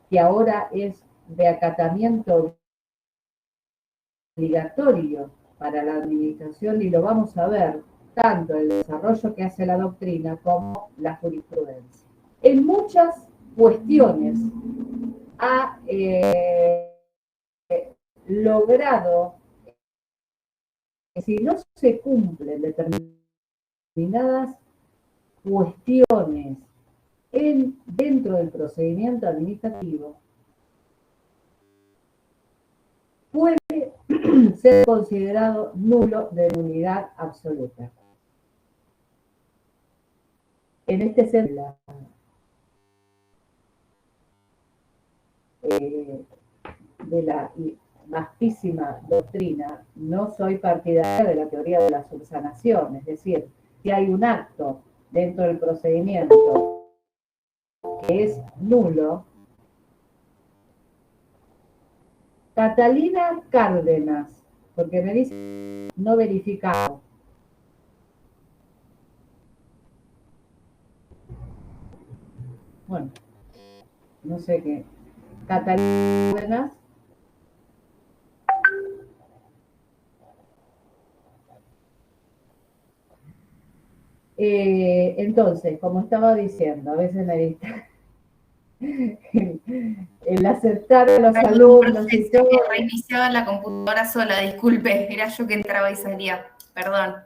que ahora es de acatamiento obligatorio para la administración, y lo vamos a ver, tanto el desarrollo que hace la doctrina como la jurisprudencia. En muchas cuestiones ha logrado, si no se cumplen determinadas cuestiones dentro del procedimiento administrativo, puede ser considerado nulo de nulidad absoluta. En este sentido, de la vastísima doctrina, no soy partidaria de la teoría de la subsanación, es decir, si hay un acto dentro del procedimiento que es nulo. Catalina Cárdenas, porque me dice no verificado. Bueno, no sé qué. Catalina Cárdenas. Entonces, como estaba diciendo, a veces me distrae el aceptar a los alumnos y todo. Reiniciaba la computadora sola, disculpe, era yo que entraba y salía, perdón.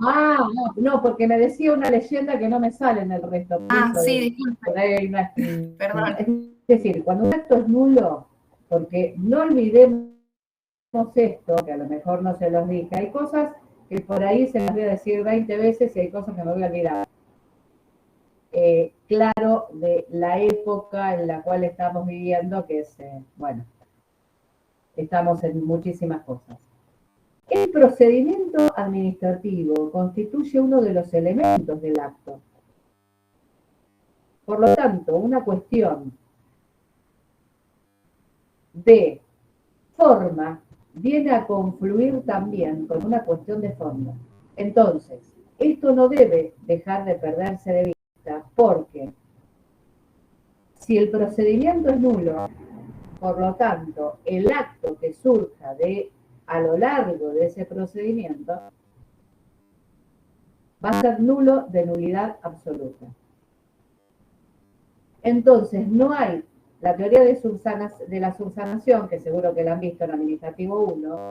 Ah, no, porque me decía una leyenda que no me sale en el resto. Ah, sí, disculpe. Perdón. Es decir, cuando un acto es nulo, porque no olvidemos esto, que a lo mejor no se los dije, hay cosas que por ahí se las voy a decir 20 veces y hay cosas que me voy a olvidar. Claro, de la época en la cual estamos viviendo, que es, bueno, estamos en muchísimas cosas. El procedimiento administrativo constituye uno de los elementos del acto. Por lo tanto, una cuestión de forma viene a confluir también con una cuestión de fondo. Entonces, esto no debe dejar de perderse de vista, porque si el procedimiento es nulo, por lo tanto, el acto que surja a lo largo de ese procedimiento va a ser nulo de nulidad absoluta. Entonces, no hay la teoría de la subsanación, que seguro que la han visto en Administrativo 1,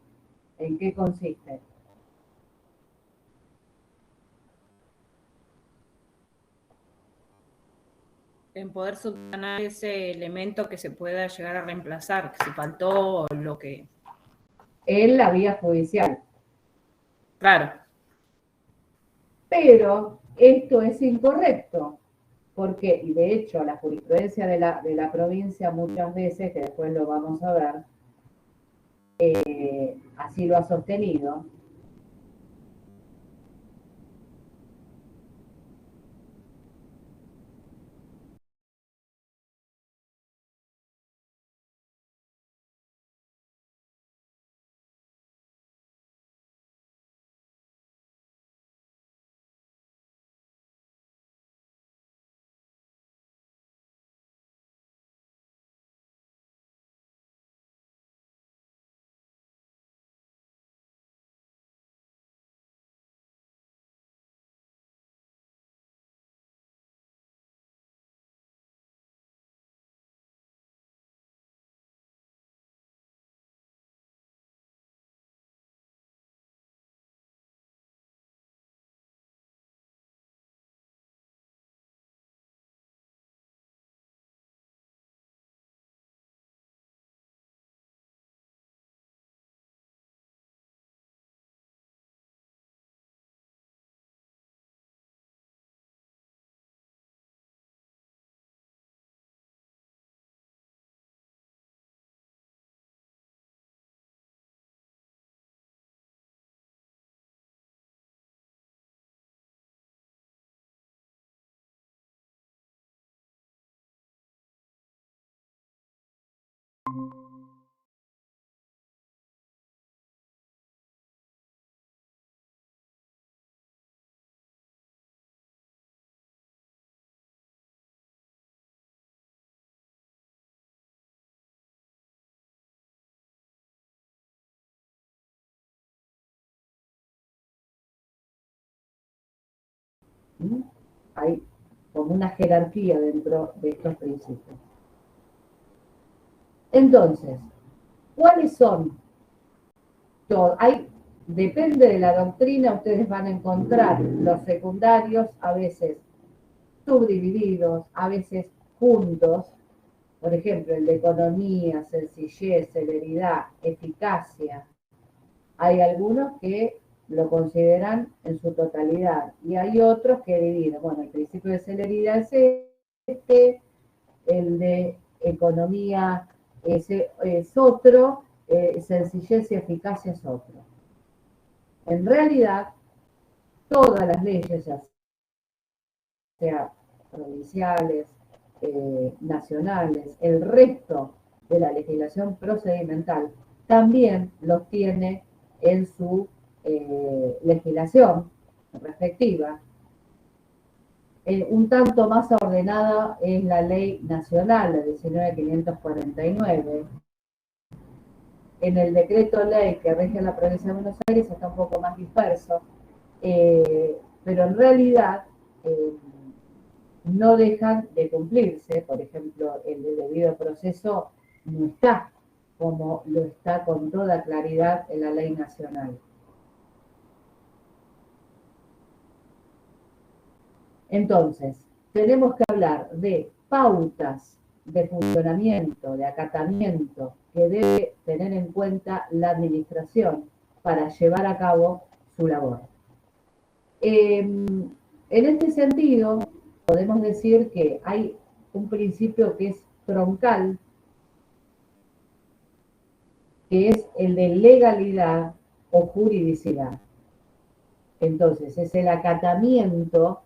¿en qué consiste? En poder subsanar ese elemento que se pueda llegar a reemplazar, que si faltó lo que... En la vía judicial. Claro. Pero esto es incorrecto, porque, y de hecho la jurisprudencia de la provincia muchas veces, que después lo vamos a ver, así lo ha sostenido, ¿Mm? Hay como una jerarquía dentro de estos principios. Entonces, ¿cuáles son? Depende de la doctrina, ustedes van a encontrar los secundarios a veces subdivididos, a veces juntos. Por ejemplo, el de economía, sencillez, celeridad, eficacia. Hay algunos que lo consideran en su totalidad y hay otros que dividen. Bueno, el principio de celeridad es este, el de economía es otro, sencillez y eficacia es otro. En realidad, todas las leyes, ya sea provinciales, nacionales, el resto de la legislación procedimental también los tiene en su legislación respectiva. Un tanto más ordenada es la ley nacional, la 19.549. En el decreto ley que rige la provincia de Buenos Aires está un poco más disperso, pero en realidad no dejan de cumplirse. Por ejemplo, el de debido proceso no está como lo está con toda claridad en la ley nacional. Entonces, tenemos que hablar de pautas de funcionamiento, de acatamiento que debe tener en cuenta la administración para llevar a cabo su labor. En este sentido, podemos decir que hay un principio que es troncal, que es el de legalidad o juridicidad. Entonces, es el acatamiento,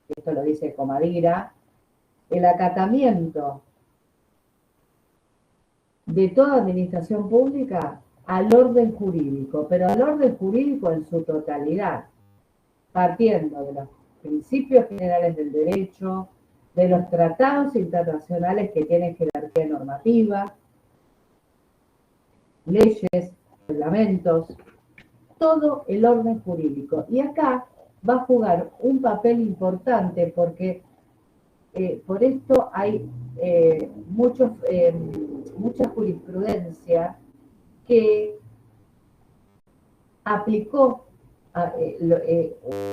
esto lo dice Comadira, el acatamiento de toda administración pública al orden jurídico, pero al orden jurídico en su totalidad, partiendo de los principios generales del derecho, de los tratados internacionales que tienen jerarquía normativa, leyes, reglamentos, todo el orden jurídico. Y acá va a jugar un papel importante porque por esto hay mucha jurisprudencia que aplicó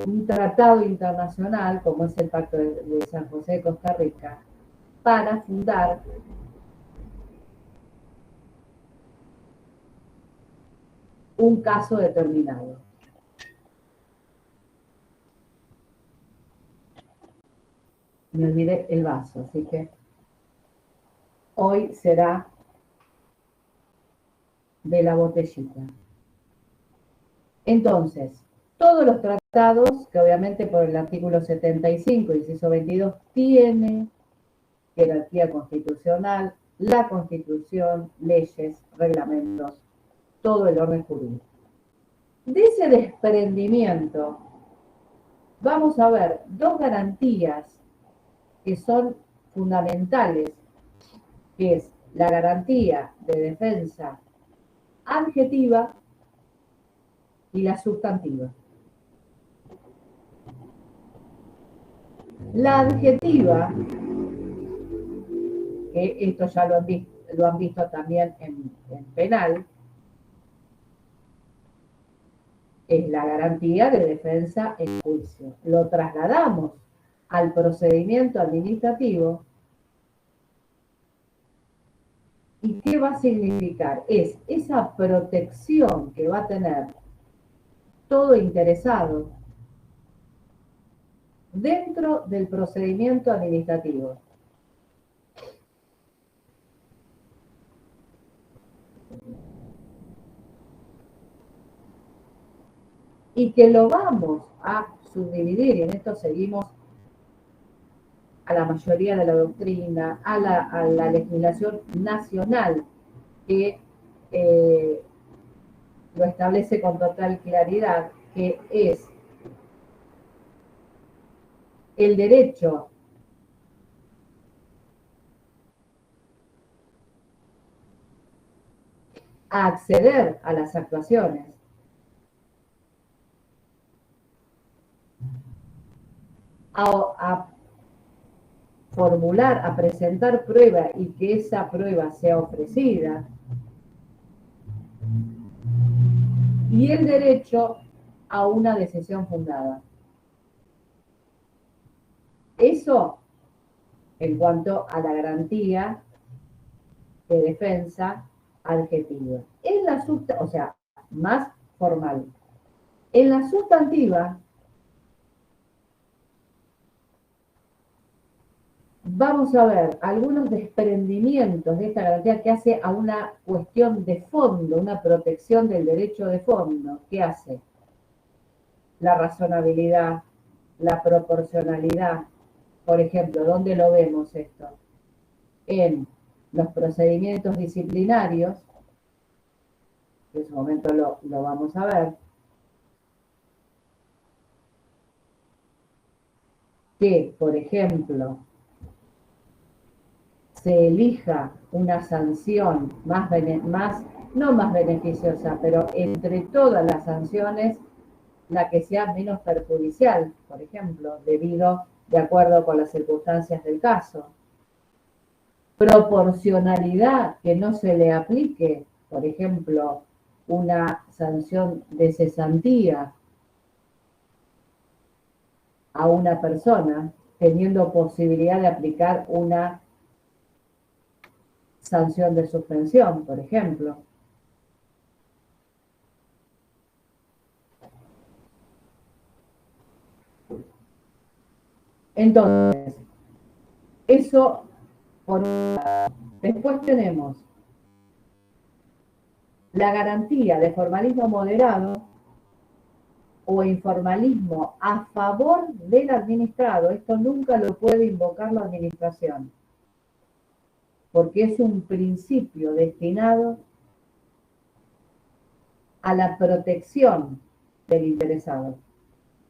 un tratado internacional, como es el Pacto de San José de Costa Rica, para fundar un caso determinado. Me olvidé el vaso, así que hoy será de la botellita. Entonces, todos los tratados, que obviamente por el artículo 75, inciso 22, tiene jerarquía constitucional, la Constitución, leyes, reglamentos, todo el orden jurídico. De ese desprendimiento, vamos a ver dos garantías que son fundamentales, que es la garantía de defensa adjetiva y la sustantiva. La adjetiva, que esto ya lo han visto también en penal, es la garantía de defensa en juicio. Lo trasladamos al procedimiento administrativo. ¿Y qué va a significar? Es esa protección que va a tener todo interesado dentro del procedimiento administrativo. Y que lo vamos a subdividir, y en esto seguimos a la mayoría de la doctrina, a la legislación nacional, que lo establece con total claridad, que es el derecho a acceder a las actuaciones a formular, a presentar prueba y que esa prueba sea ofrecida. Y el derecho a una decisión fundada. Eso en cuanto a la garantía de defensa adjetiva. En la o sea, más formal. En la sustantiva, vamos a ver algunos desprendimientos de esta garantía que hace a una cuestión de fondo, una protección del derecho de fondo. ¿Qué hace? La razonabilidad, la proporcionalidad. Por ejemplo, ¿dónde lo vemos esto? En los procedimientos disciplinarios, que en su momento lo vamos a ver, que, por ejemplo, se elija una sanción no más beneficiosa, pero entre todas las sanciones, la que sea menos perjudicial, por ejemplo, de acuerdo con las circunstancias del caso. Proporcionalidad, que no se le aplique, por ejemplo, una sanción de cesantía a una persona, teniendo posibilidad de aplicar una sanción de suspensión, por ejemplo. Entonces, eso por un lado. Después tenemos la garantía de formalismo moderado o informalismo a favor del administrado. Esto nunca lo puede invocar la administración, porque es un principio destinado a la protección del interesado,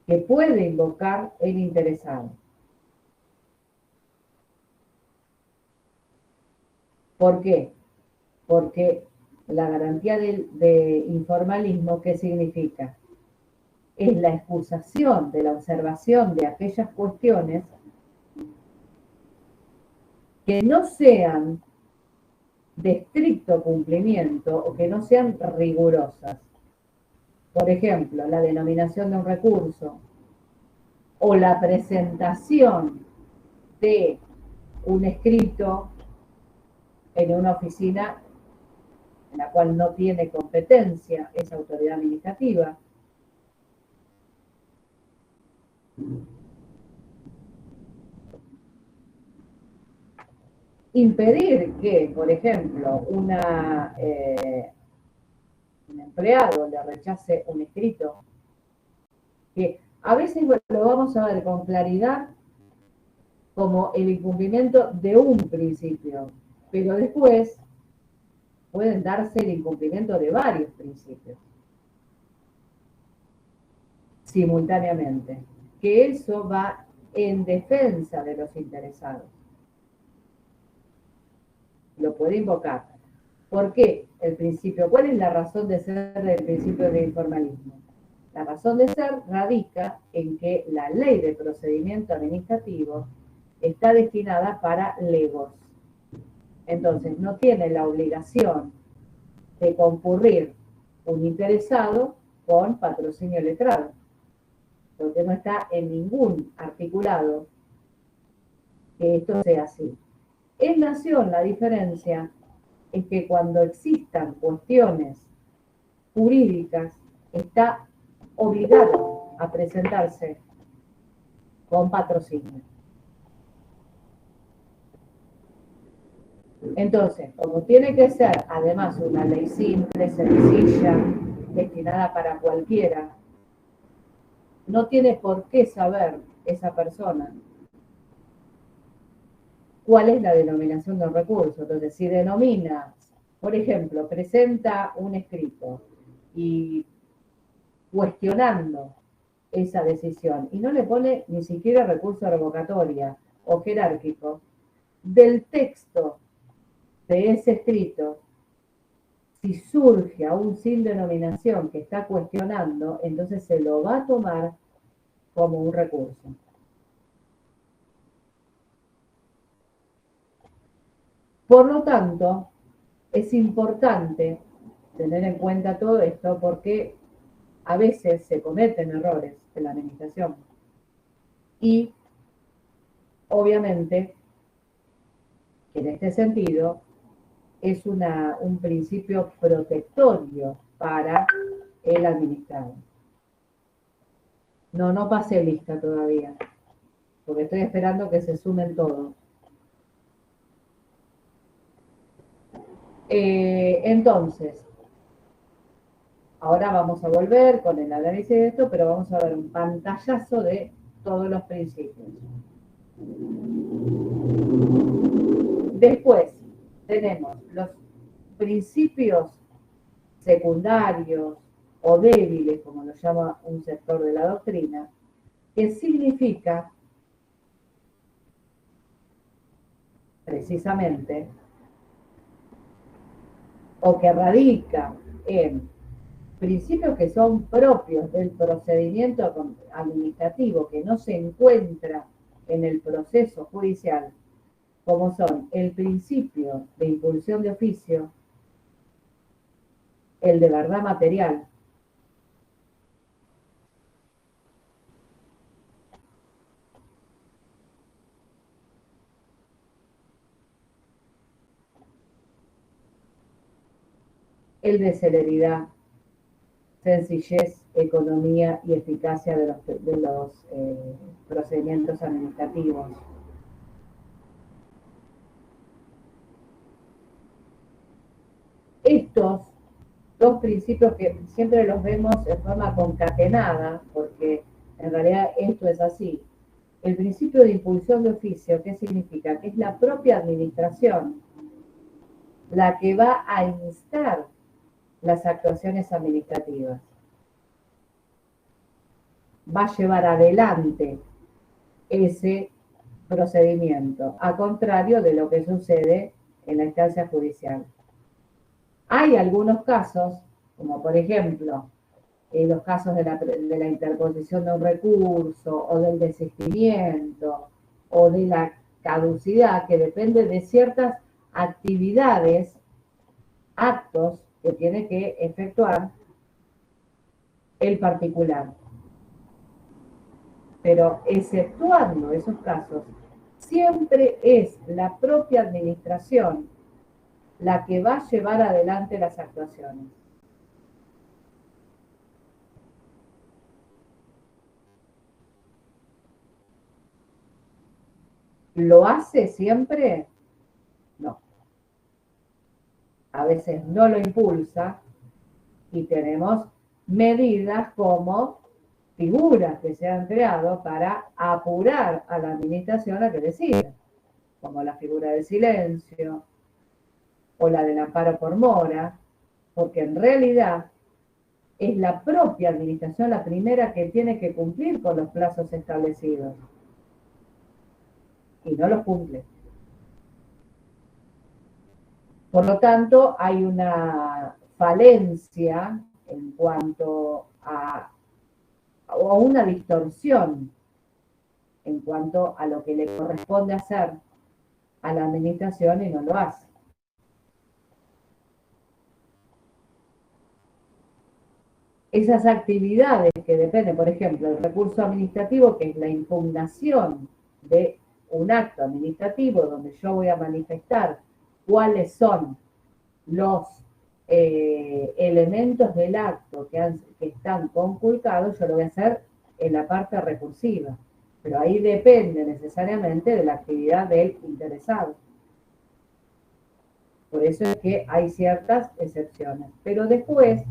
que puede invocar el interesado. ¿Por qué? Porque la garantía de informalismo, ¿qué significa? Es la excusación de la observación de aquellas cuestiones que no sean de estricto cumplimiento o que no sean rigurosas. Por ejemplo, la denominación de un recurso o la presentación de un escrito en una oficina en la cual no tiene competencia esa autoridad administrativa. Impedir que, por ejemplo, un empleado le rechace un escrito, que a veces lo vamos a ver con claridad como el incumplimiento de un principio, pero después pueden darse el incumplimiento de varios principios simultáneamente, que eso va en defensa de los interesados. Lo puede invocar. ¿Por qué el principio? ¿Cuál es la razón de ser del principio de informalismo? La razón de ser radica en que la ley de procedimiento administrativo está destinada para legos. Entonces, no tiene la obligación de concurrir un interesado con patrocinio letrado, porque no está en ningún articulado que esto sea así. En Nación, la diferencia es que cuando existan cuestiones jurídicas, está obligado a presentarse con patrocinio. Entonces, como tiene que ser además una ley simple, sencilla, destinada para cualquiera, no tiene por qué saber esa persona cuál es la denominación del recurso. Entonces, si denomina, por ejemplo, presenta un escrito y cuestionando esa decisión y no le pone ni siquiera recurso revocatoria o jerárquico, del texto de ese escrito, si surge aún sin denominación que está cuestionando, entonces se lo va a tomar como un recurso. Por lo tanto, es importante tener en cuenta todo esto porque a veces se cometen errores en la administración. Y obviamente, en este sentido, es un principio protectorio para el administrado. No, no pasé lista todavía, porque estoy esperando que se sumen todos. Entonces, ahora vamos a volver con el análisis de esto, pero vamos a ver un pantallazo de todos los principios. Después tenemos los principios secundarios o débiles, como lo llama un sector de la doctrina, que significa precisamente o que radica en principios que son propios del procedimiento administrativo, que no se encuentra en el proceso judicial, como son el principio de impulsión de oficio, el de verdad material, el de celeridad, sencillez, economía y eficacia de los procedimientos administrativos. Estos dos principios que siempre los vemos en forma concatenada, porque en realidad esto es así. El principio de impulsión de oficio, ¿qué significa? Que es la propia administración la que va a instar las actuaciones administrativas. Va a llevar adelante ese procedimiento, a contrario de lo que sucede en la instancia judicial. Hay algunos casos, como por ejemplo, los casos de la interposición de un recurso, o del desistimiento, o de la caducidad, que depende de ciertas actividades, actos que tiene que efectuar el particular. Pero exceptuando esos casos, siempre es la propia administración la que va a llevar adelante las actuaciones. ¿Lo hace siempre? No. A veces no lo impulsa y tenemos medidas como figuras que se han creado para apurar a la administración a que decida, como la figura del silencio o la del amparo por mora, porque en realidad es la propia administración la primera que tiene que cumplir con los plazos establecidos y no los cumple. Por lo tanto, hay una falencia en cuanto o una distorsión en cuanto a lo que le corresponde hacer a la administración y no lo hace. Esas actividades que dependen, por ejemplo, del recurso administrativo, que es la impugnación de un acto administrativo donde yo voy a manifestar cuáles son los elementos del acto que están conculcados, yo lo voy a hacer en la parte recursiva. Pero ahí depende necesariamente de la actividad del interesado. Por eso es que hay ciertas excepciones. Pero después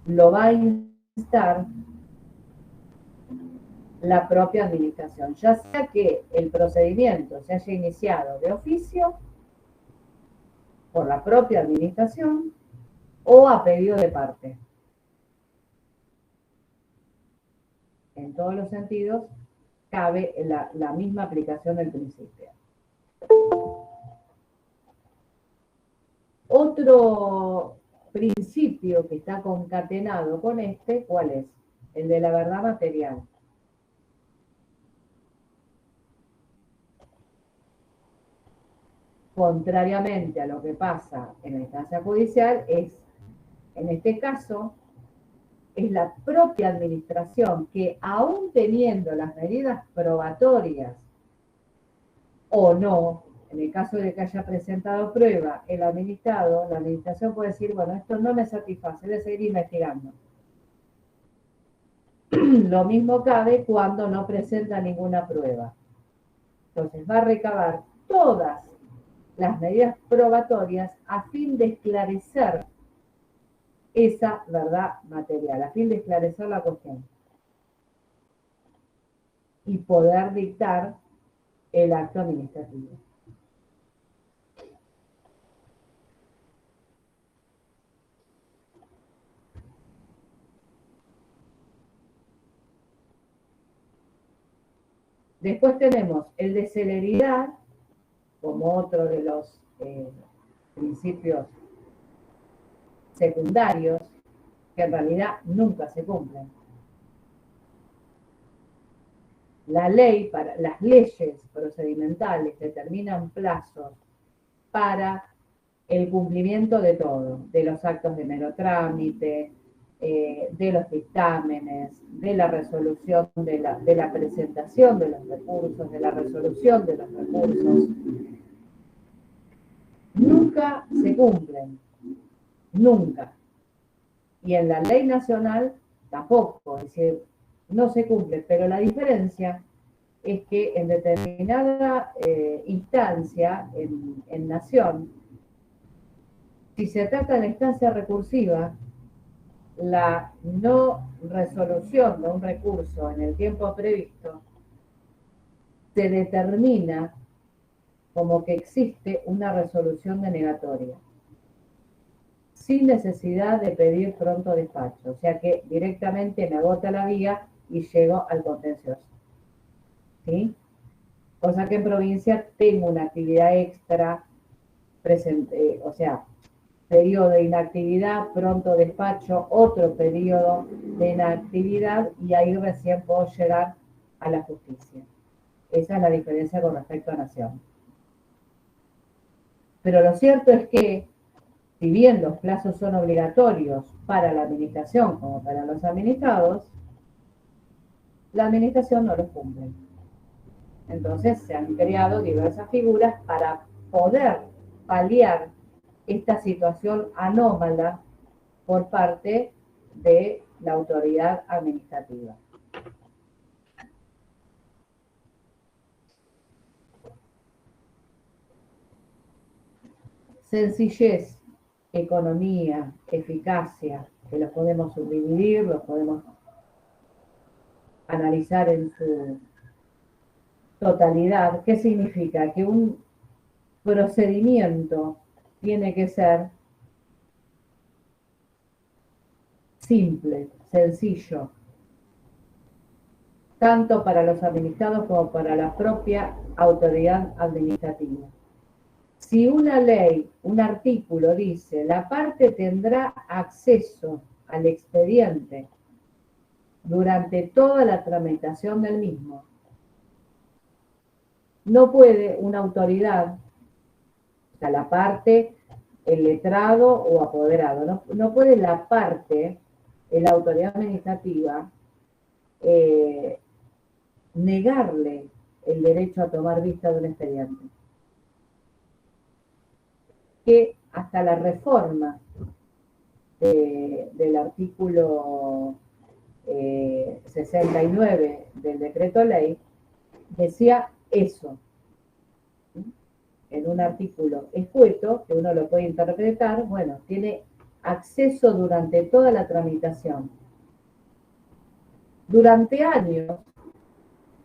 lo va a instar la propia administración, ya sea que el procedimiento se haya iniciado de oficio por la propia administración o a pedido de parte. En todos los sentidos cabe la misma aplicación del principio. Otro principio que está concatenado con este, ¿cuál es? El de la verdad material. contrariamente a lo que pasa en la instancia judicial, en este caso, es la propia administración que, aún teniendo las medidas probatorias o no, en el caso de que haya presentado prueba el administrado, la administración puede decir, bueno, esto no me satisface, debe seguir investigando. Lo mismo cabe cuando no presenta ninguna prueba. Entonces va a recabar todas las medidas probatorias a fin de esclarecer esa verdad material, a fin de esclarecer la cuestión y poder dictar el acto administrativo. Después tenemos el de celeridad como otro de los principios secundarios que en realidad nunca se cumplen. La ley, las leyes procedimentales determinan plazos para el cumplimiento de todo, de los actos de mero trámite, de los dictámenes, de la resolución, de la presentación de los recursos, de la resolución de los recursos. Nunca se cumplen, nunca. Y en la ley nacional tampoco, es decir, no se cumple, pero la diferencia es que en determinada instancia, en nación, si se trata de la instancia recursiva, la no resolución de un recurso en el tiempo previsto se determina como que existe una resolución denegatoria, sin necesidad de pedir pronto despacho, o sea que directamente me agota la vía y llego al contencioso. ¿Sí? Cosa que en provincia tengo una actividad extra presente, o sea, periodo de inactividad, pronto despacho, otro periodo de inactividad y ahí recién puedo llegar a la justicia. Esa es la diferencia con respecto a nación. Pero lo cierto es que, si bien los plazos son obligatorios para la administración como para los administrados, la administración no los cumple. Entonces se han creado diversas figuras para poder paliar esta situación anómala por parte de la autoridad administrativa. Sencillez, economía, eficacia, que los podemos subdividir, los podemos analizar en su totalidad. ¿Qué significa? Que un procedimiento tiene que ser simple, sencillo, tanto para los administrados como para la propia autoridad administrativa. Si una ley, un artículo dice, la parte tendrá acceso al expediente durante toda la tramitación del mismo, no puede una autoridad, o sea, la parte, el letrado o apoderado, no puede la parte, la autoridad administrativa, negarle el derecho a tomar vista de un expediente. Que hasta la reforma del artículo 69 del decreto ley decía eso, en un artículo escueto, que uno lo puede interpretar, bueno, tiene acceso durante toda la tramitación. Durante años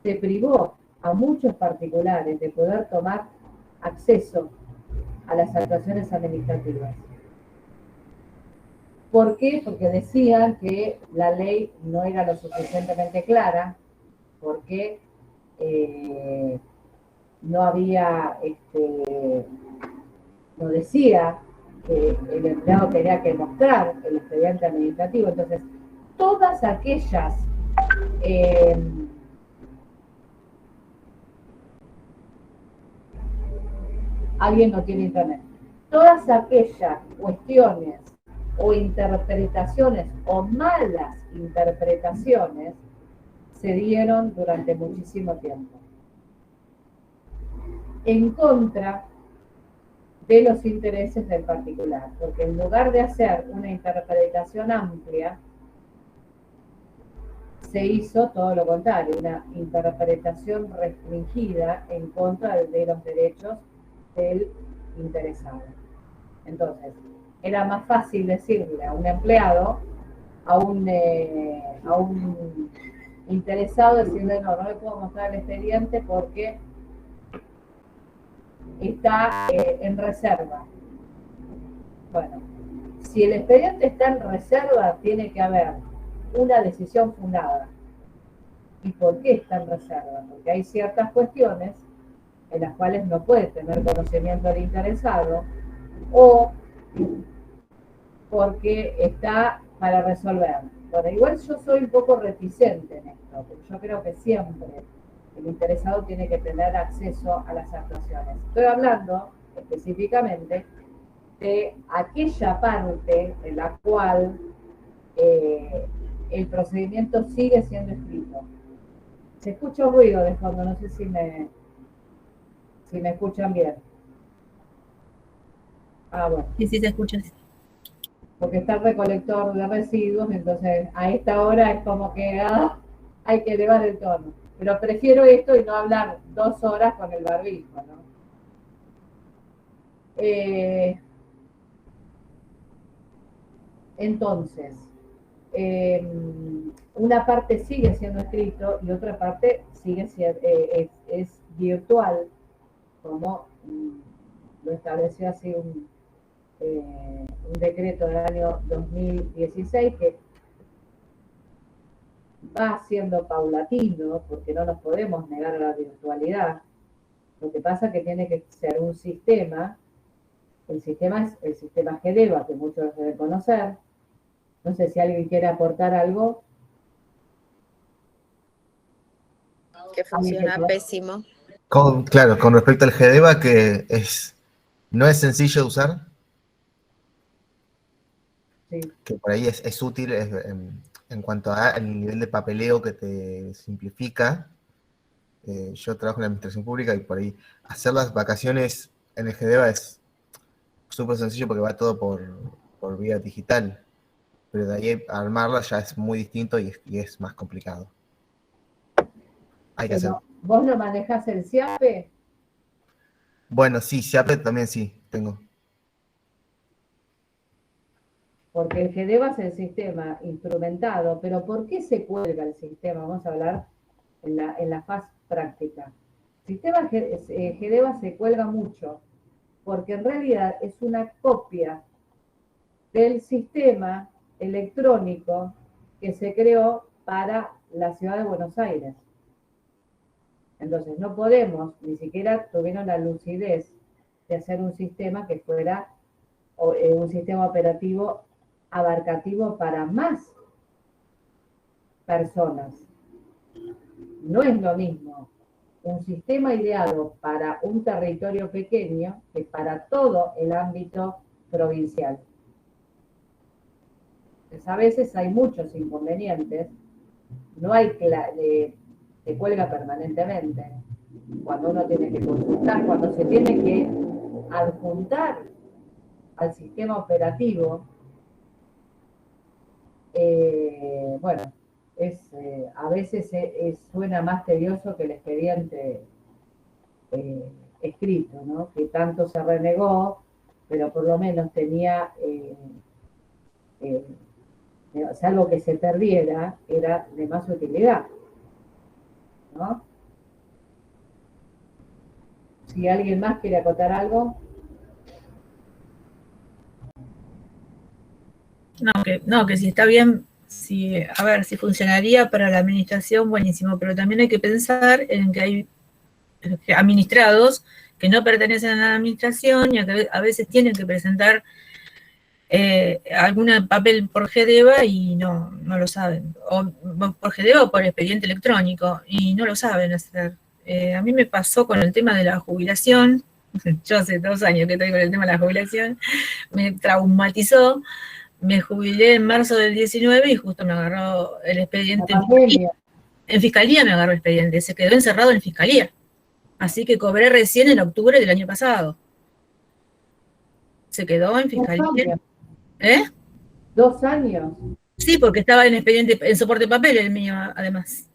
se privó a muchos particulares de poder tomar acceso a las actuaciones administrativas. ¿Por qué? Porque decían que la ley no era lo suficientemente clara, porque no había, no decía que el empleado tenía que mostrar el expediente administrativo. Entonces, todas aquellas alguien no tiene internet. Todas aquellas cuestiones o interpretaciones o malas interpretaciones se dieron durante muchísimo tiempo en contra de los intereses del particular, porque en lugar de hacer una interpretación amplia, se hizo todo lo contrario, una interpretación restringida en contra de los derechos del interesado. Entonces, era más fácil decirle a un empleado, a un interesado, decirle, no le puedo mostrar el expediente porque está en reserva. Bueno, si el expediente está en reserva, tiene que haber una decisión fundada. ¿Y por qué está en reserva? Porque hay ciertas cuestiones en las cuales no puede tener conocimiento el interesado, o porque está para resolver. Bueno, igual yo soy un poco reticente en esto, porque yo creo que siempre el interesado tiene que tener acceso a las actuaciones. Estoy hablando específicamente de aquella parte en la cual el procedimiento sigue siendo escrito. Se escucha un ruido de fondo, no sé si me escuchan bien. Ah, bueno. Sí, sí, se escucha. Porque está el recolector de residuos, entonces a esta hora es como que hay que elevar el tono. Pero prefiero esto y no hablar 2 horas con el barbijo, ¿no? Entonces, una parte sigue siendo escrito y otra parte sigue siendo, es virtual, como lo estableció así un decreto del año 2016 que va siendo paulatino, porque no nos podemos negar a la virtualidad. Lo que pasa es que tiene que ser un sistema. El sistema es el sistema GEDEVA, que muchos deben conocer. No sé si alguien quiere aportar algo. Que funciona pésimo. Claro, con respecto al GEDEVA, que no es sencillo de usar, Sí. que por ahí es útil en cuanto al nivel de papeleo que te simplifica. Yo trabajo en la administración pública y por ahí hacer las vacaciones en el GEDEVA es súper sencillo porque va todo por vía digital, pero de ahí a armarla ya es muy distinto y es más complicado. Hay que hacerlo. ¿Vos no manejás el SIAPE? Bueno, sí, SIAPE también sí, tengo. Porque el GEDEVA es el sistema instrumentado, pero ¿por qué se cuelga el sistema? Vamos a hablar en la fase práctica. El sistema GEDEVA se cuelga mucho, porque en realidad es una copia del sistema electrónico que se creó para la ciudad de Buenos Aires. Entonces no podemos, ni siquiera tuvieron la lucidez de hacer un sistema que fuera un sistema operativo abarcativo para más personas. No es lo mismo un sistema ideado para un territorio pequeño que para todo el ámbito provincial. Entonces, a veces hay muchos inconvenientes, no hay se cuelga permanentemente, cuando uno tiene que consultar, cuando se tiene que adjuntar al sistema operativo. Bueno, a veces suena más tedioso que el expediente escrito, ¿no? Que tanto se renegó, pero por lo menos tenía, salvo que se perdiera, era de más utilidad, ¿no? Si alguien más quiere acotar algo. No, que si está bien, a ver, si funcionaría para la administración, buenísimo, pero también hay que pensar en que hay administrados que no pertenecen a la administración y que a veces tienen que presentar algún papel por GEDEVA y no lo saben, o por GEDEVA o por expediente electrónico, y no lo saben hacer. A mí me pasó con el tema de la jubilación, Yo hace 2 años que estoy con el tema de la jubilación, me traumatizó, me jubilé en marzo del 19 y justo me agarró el expediente. En fiscalía me agarró el expediente, se quedó encerrado en fiscalía. Así que cobré recién en octubre del año pasado. Se quedó en fiscalía. 2 años. Sí, porque estaba en expediente, en soporte de papel el mío, además.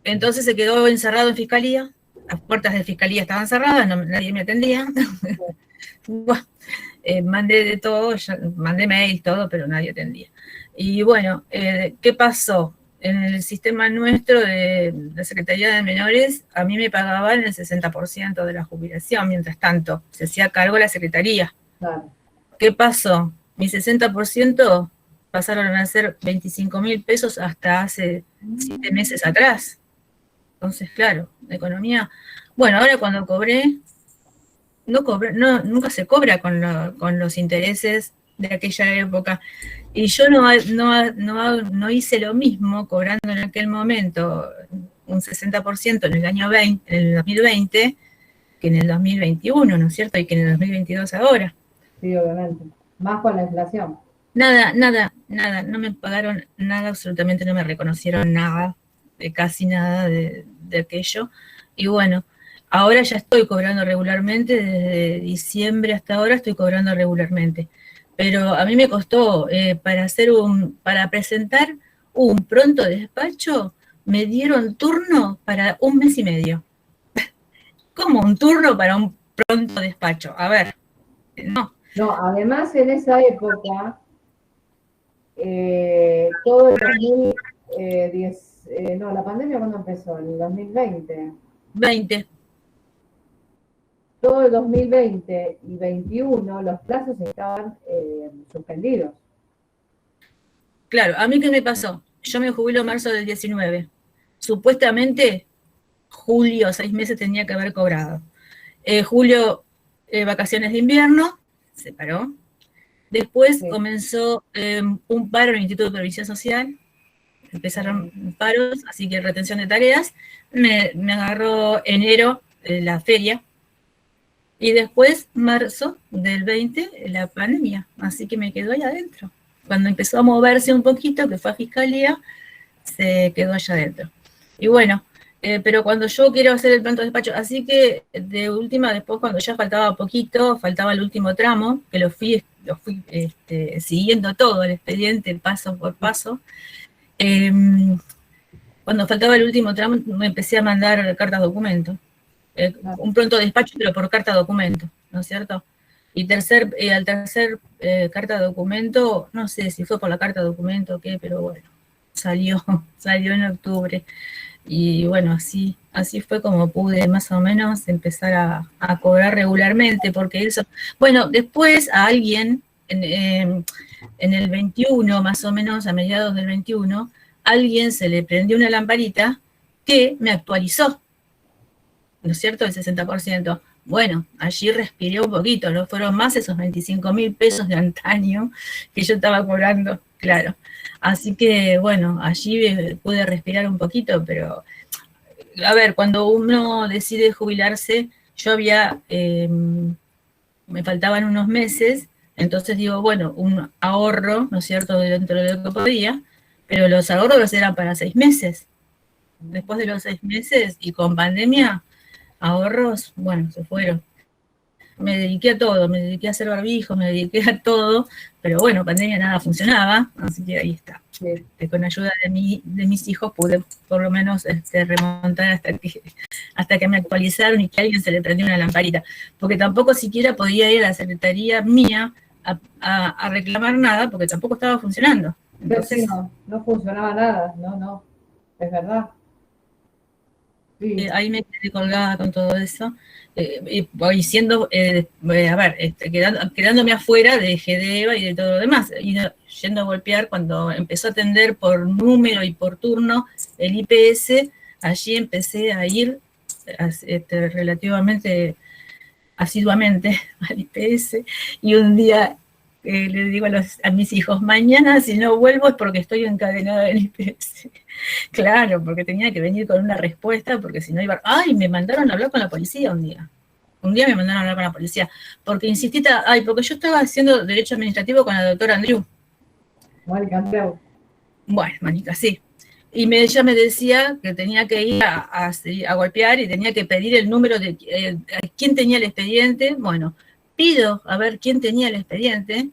Entonces se quedó encerrado en fiscalía. Las puertas de fiscalía estaban cerradas, nadie me atendía. Bueno, mandé de todo, mandé mail, todo, pero nadie atendía. Y bueno, ¿qué pasó? En el sistema nuestro de Secretaría de Menores, a mí me pagaban el 60% de la jubilación, mientras tanto, se hacía cargo la Secretaría. Claro. ¿Qué pasó? Mi 60% pasaron a ser 25.000 pesos hasta hace 7 meses atrás. Entonces, claro, la economía... Bueno, ahora cuando cobré, nunca se cobra con los intereses de aquella época. Y yo no hice lo mismo cobrando en aquel momento un 60% en el año 20, en el 2020, que en el 2021, ¿no es cierto? Y que en el 2022 ahora. Sí, obviamente. Más con la inflación. Nada, no me pagaron nada, absolutamente no me reconocieron nada, casi nada de aquello. Y bueno, ahora ya estoy cobrando regularmente, desde diciembre hasta ahora estoy cobrando regularmente. Pero a mí me costó, para presentar un pronto despacho, me dieron turno para 1 mes y medio. ¿Cómo un turno para un pronto despacho? A ver, no. No, además en esa época, todo el 2010, la pandemia ¿cuándo empezó? En el 2020. 20. Todo el 2020 y 21 los plazos estaban suspendidos. Claro, ¿a mí qué me pasó? Yo me jubilo en marzo del 19. Supuestamente, julio, 6 meses tenía que haber cobrado. Julio, vacaciones de invierno, se paró. Después comenzó un paro en el Instituto de Previsión Social. Empezaron paros, así que retención de tareas. Me agarró enero la feria. Y después, marzo del 20, la pandemia. Así que me quedó ahí adentro. Cuando empezó a moverse un poquito, que fue a fiscalía, se quedó allá adentro. Y bueno, pero cuando yo quiero hacer el pronto despacho, así que de última, después cuando ya faltaba poquito, faltaba el último tramo, que lo fui siguiendo todo, el expediente, paso por paso. Cuando faltaba el último tramo, me empecé a mandar cartas documento. Un pronto despacho, pero por carta documento, ¿no es cierto? Y al tercer carta documento, no sé si fue por la carta documento o qué, pero bueno, salió en octubre. Y bueno, así fue como pude más o menos empezar a cobrar regularmente, porque eso... Bueno, después a alguien, en el 21, más o menos, a mediados del 21, alguien se le prendió una lamparita que me actualizó, ¿no es cierto? El 60%. Bueno, allí respiré un poquito, no fueron más esos 25.000 pesos de antaño que yo estaba cobrando, claro. Así que, bueno, allí pude respirar un poquito, pero, a ver, cuando uno decide jubilarse, yo me faltaban unos meses, entonces digo, bueno, un ahorro, ¿no es cierto?, dentro de lo que podía, pero los ahorros eran para 6 meses. Después de los 6 meses y con pandemia, ahorros, bueno, se fueron. Me dediqué a todo, me dediqué a hacer barbijos, me dediqué a todo, pero bueno, pandemia nada funcionaba, así que ahí está. Sí. Con ayuda de mis hijos pude por lo menos remontar hasta que me actualizaron y que a alguien se le prendió una lamparita, porque tampoco siquiera podía ir a la secretaría mía a reclamar nada, porque tampoco estaba funcionando. Entonces, sí, no funcionaba nada, no, es verdad. Sí. Ahí me quedé colgada con todo eso, y siendo, quedándome afuera de GDEVA y de todo lo demás, y yendo a golpear cuando empezó a atender por número y por turno el IPS, allí empecé a ir relativamente asiduamente al IPS, y un día le digo a mis hijos, mañana si no vuelvo es porque estoy encadenada en IPS. Claro, porque tenía que venir con una respuesta, porque si no iba... ¡Ay! Me mandaron a hablar con la policía un día. Un día me mandaron a hablar con la policía, porque insistí, porque yo estaba haciendo derecho administrativo con la doctora Andrew. Mónica Andreu. Bueno, Mónica, sí. Y ella me decía que tenía que ir a golpear y tenía que pedir el número de quién tenía el expediente. Bueno, pido a ver quién tenía el expediente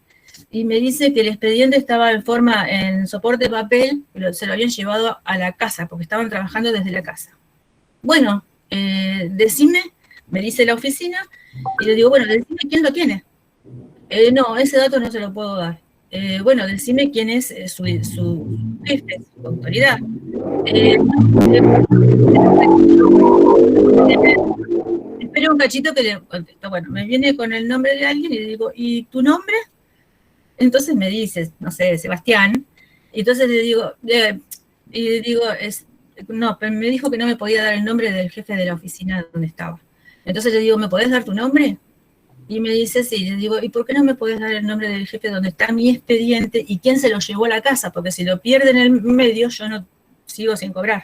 y me dice que el expediente estaba en soporte de papel, pero se lo habían llevado a la casa porque estaban trabajando desde la casa. Bueno, decime, me dice la oficina, y le digo, bueno, decime quién lo tiene. No, ese dato no se lo puedo dar. Bueno, decime quién es su jefe, su autoridad. Espera un cachito que le contesto. Bueno, me viene con el nombre de alguien y le digo, ¿y tu nombre? Entonces me dice, no sé, Sebastián. Y entonces le digo, no, pero me dijo que no me podía dar el nombre del jefe de la oficina donde estaba. Entonces le digo, ¿me podés dar tu nombre? Y me dice, sí. Le digo, ¿y por qué no me podés dar el nombre del jefe donde está mi expediente y quién se lo llevó a la casa? Porque si lo pierde en el medio, yo no sigo sin cobrar.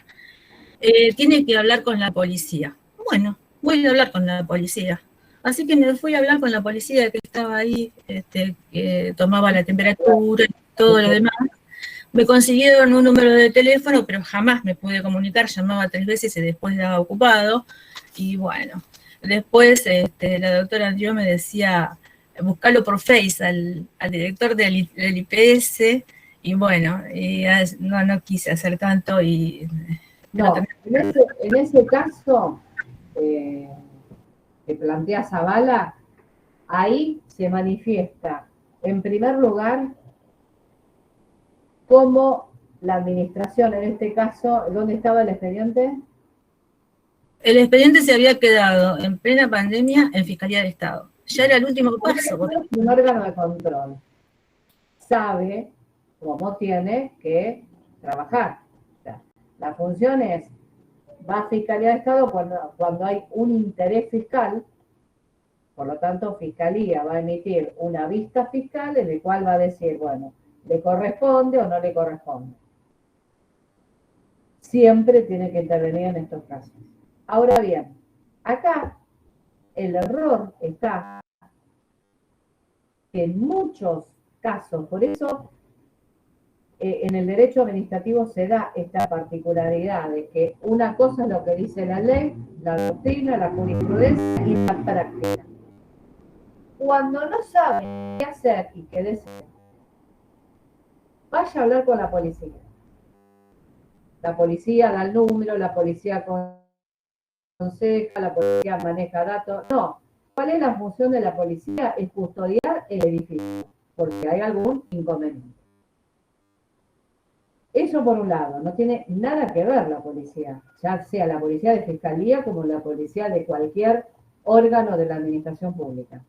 Tiene que hablar con la policía. Bueno, voy a hablar con la policía. Así que me fui a hablar con la policía que estaba ahí, que tomaba la temperatura y todo lo demás. Me consiguieron un número de teléfono, pero jamás me pude comunicar. Llamaba 3 veces y después estaba ocupado. Y bueno, después la doctora Andrew me decía, buscarlo por Face al director del IPS. Y bueno, no quise hacer tanto y... No, en ese caso que plantea Zavala, ahí se manifiesta, en primer lugar, cómo la administración, en este caso, ¿dónde estaba el expediente? El expediente se había quedado en plena pandemia en Fiscalía de Estado. Ya era el último paso. Un órgano de control sabe cómo tiene que trabajar. O sea, la función es, va a Fiscalía de Estado cuando hay un interés fiscal, por lo tanto, Fiscalía va a emitir una vista fiscal en el cual va a decir, bueno, ¿le corresponde o no le corresponde? Siempre tiene que intervenir en estos casos. Ahora bien, acá el error está que en muchos casos, por eso en el derecho administrativo se da esta particularidad de que una cosa es lo que dice la ley, la doctrina, la jurisprudencia y la práctica. Cuando no saben qué hacer y qué decir, vaya a hablar con la policía. La policía da el número, la policía aconseja, la policía maneja datos. No, ¿cuál es la función de la policía? Es custodiar el edificio, porque hay algún inconveniente. Eso por un lado, no tiene nada que ver la policía, ya sea la policía de fiscalía como la policía de cualquier órgano de la administración pública.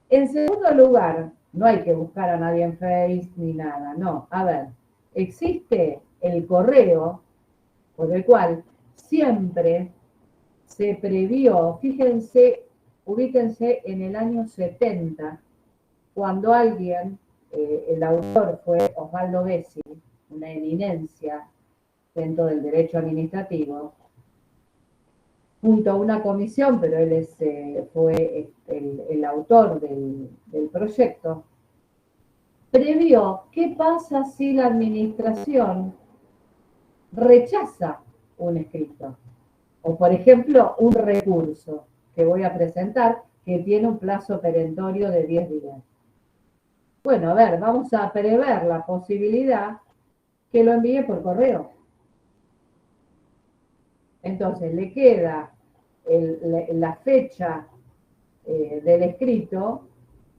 En segundo lugar, no hay que buscar a nadie en Face ni nada, no. A ver, existe el correo por el cual siempre se previó, fíjense, ubíquense en el año 70, cuando alguien, el autor fue Osvaldo Bessi, una eminencia dentro del derecho administrativo, junto a una comisión, pero él fue el autor del proyecto, previó qué pasa si la administración rechaza un escrito, o por ejemplo un recurso que voy a presentar que tiene un plazo perentorio de 10 días. Bueno, a ver, vamos a prever la posibilidad que lo envíe por correo. Entonces le queda la fecha del escrito,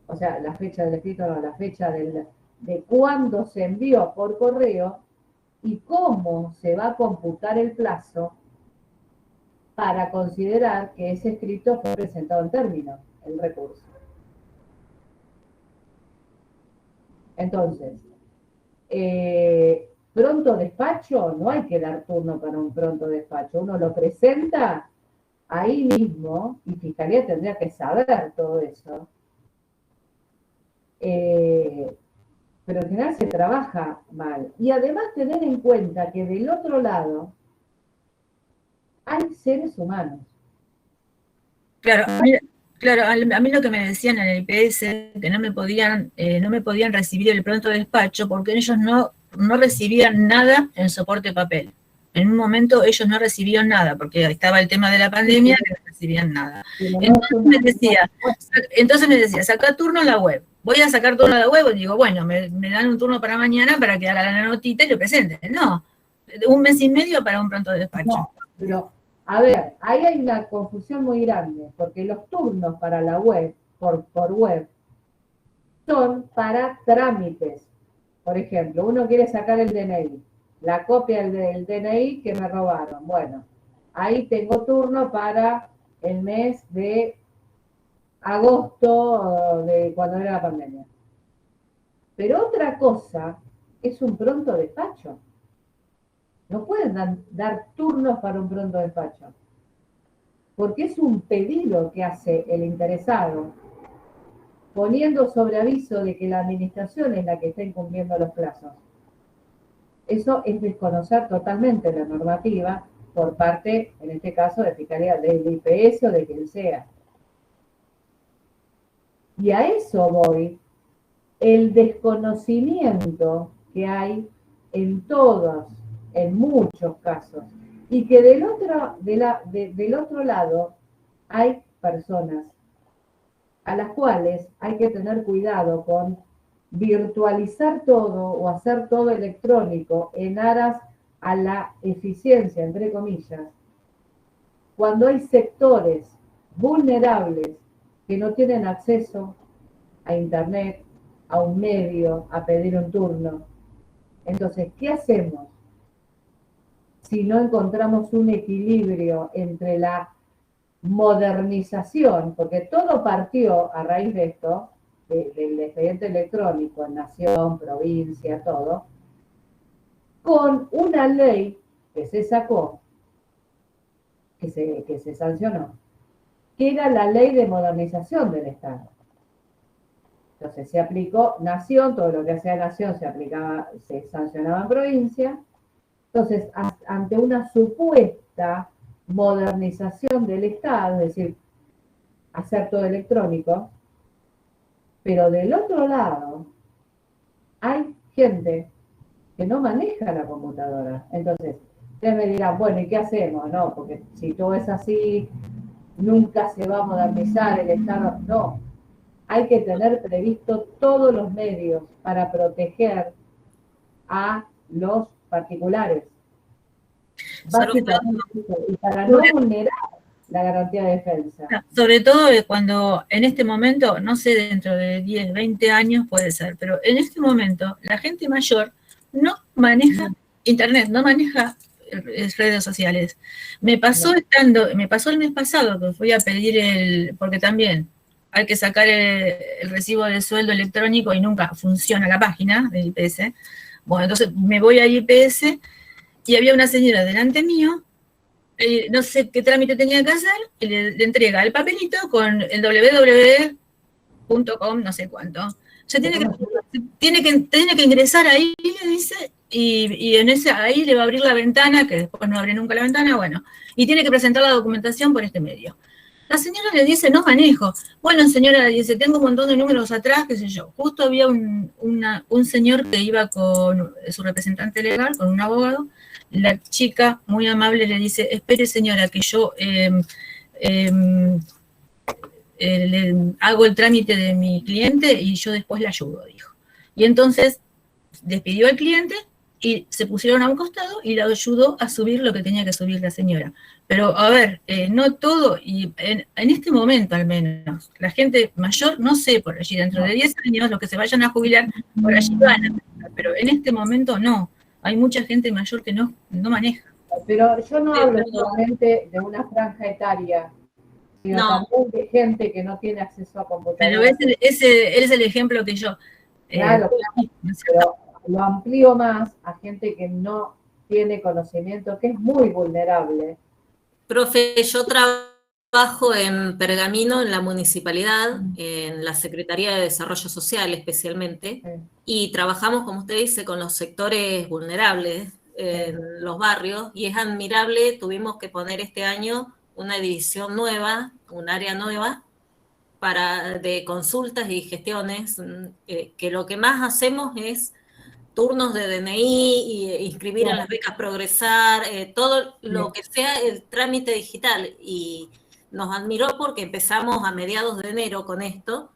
o sea, la fecha del escrito no, la fecha de cuándo se envió por correo y cómo se va a computar el plazo para considerar que ese escrito fue presentado en término, el recurso. Entonces, pronto despacho, no hay que dar turno para un pronto despacho, uno lo presenta ahí mismo y Fiscalía tendría que saber todo eso. Pero en general se trabaja mal. Y además tener en cuenta que del otro lado hay seres humanos. Claro, a mí lo que me decían en el IPS, que no me podían recibir el pronto despacho porque ellos no recibían nada en soporte papel. En un momento ellos no recibían nada, porque estaba el tema de la pandemia, que no recibían nada. Entonces me decía, saca turno en la web. Voy a sacar turno en la web y digo, bueno, me dan un turno para mañana para que haga la notita y lo presente. No, 1 mes y medio para un pronto despacho. No, pero, a ver, ahí hay una confusión muy grande, porque los turnos para la web, por web, son para trámites. Por ejemplo, uno quiere sacar el DNI, la copia del DNI que me robaron. Bueno, ahí tengo turno para el mes de agosto, de cuando era la pandemia. Pero otra cosa es un pronto despacho. No pueden dar turnos para un pronto despacho, porque es un pedido que hace el interesado, poniendo sobre aviso de que la administración es la que está incumpliendo los plazos. Eso es desconocer totalmente la normativa por parte, en este caso, de Fiscalía, del IPS o de quien sea. Y a eso voy, el desconocimiento que hay en muchos casos, y que del otro lado hay personas a las cuales hay que tener cuidado con virtualizar todo o hacer todo electrónico en aras a la eficiencia, entre comillas, cuando hay sectores vulnerables que no tienen acceso a internet, a un medio, a pedir un turno. Entonces, ¿qué hacemos si no encontramos un equilibrio entre la modernización? Porque todo partió a raíz de esto, del expediente electrónico en nación, provincia, todo, con una ley que se sacó, que se sancionó, que era la ley de modernización del Estado. Entonces se aplicó nación, todo lo que hacía nación se sancionaba en provincia. Entonces, ante una supuesta modernización del Estado, es decir, hacer todo electrónico, pero del otro lado hay gente que no maneja la computadora. Entonces, ustedes me dirán, bueno, ¿y qué hacemos? No, porque si todo es así, nunca se va a modernizar el Estado. No, hay que tener previsto todos los medios para proteger a los particulares. Básicamente, y para no vulnerar la garantía de defensa. Sobre todo cuando en este momento, no sé, dentro de 10, 20 años puede ser, pero en este momento la gente mayor no maneja internet, no maneja redes sociales. Me pasó el mes pasado que fui a pedir porque también hay que sacar el recibo de sueldo electrónico y nunca funciona la página del IPS. Bueno, entonces me voy al IPS y había una señora delante mío, no sé qué trámite tenía que hacer, y le entrega el papelito con el www.com, no sé cuánto. O sea, tiene que ingresar ahí, le dice, y ahí le va a abrir la ventana, que después no abre nunca la ventana, bueno, y tiene que presentar la documentación por este medio. La señora le dice, no manejo. Bueno, señora, dice, tengo un montón de números atrás, qué sé yo. Justo había un señor que iba con su representante legal, con un abogado. La chica, muy amable, le dice, espere, señora, que yo le hago el trámite de mi cliente y yo después le ayudo, dijo. Y entonces despidió al cliente y se pusieron a un costado y le ayudó a subir lo que tenía que subir la señora. Pero, a ver, no todo, y en este momento al menos, la gente mayor, no sé, por allí, dentro de 10 años, los que se vayan a jubilar, por allí van a, pero en este momento no. Hay mucha gente mayor que no maneja. Pero yo no hablo solamente de una franja etaria, sino también de gente que no tiene acceso a computadoras. Pero ese es el ejemplo que yo... Claro, pero lo amplío más a gente que no tiene conocimiento, que es muy vulnerable. Profe, yo trabajo en Pergamino, en la municipalidad, en la Secretaría de Desarrollo Social especialmente, y trabajamos, como usted dice, con los sectores vulnerables en los barrios, y es admirable, tuvimos que poner este año una división nueva, un área nueva de consultas y gestiones, que lo que más hacemos es turnos de DNI, inscribir en las becas Progresar, todo lo que sea el trámite digital. Y nos admiró porque empezamos a mediados de enero con esto,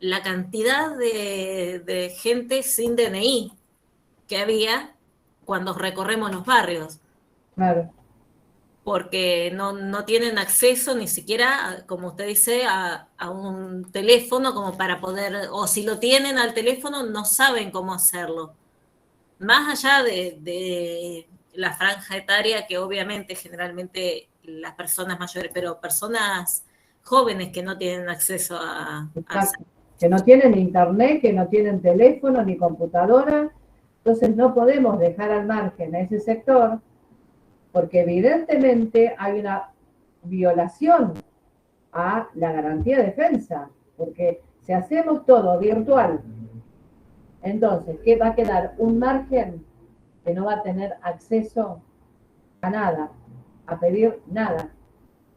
la cantidad de gente sin DNI que había cuando recorremos los barrios. Claro. Porque no tienen acceso ni siquiera, como usted dice, a un teléfono como para poder, o si lo tienen al teléfono, no saben cómo hacerlo. Más allá de la franja etaria, que obviamente generalmente las personas mayores, pero personas jóvenes que no tienen acceso a que no tienen internet, que no tienen teléfono ni computadora. Entonces no podemos dejar al margen a ese sector, porque evidentemente hay una violación a la garantía de defensa, porque si hacemos todo virtual, entonces, ¿qué va a quedar? Un margen que no va a tener acceso a nada, a pedir nada.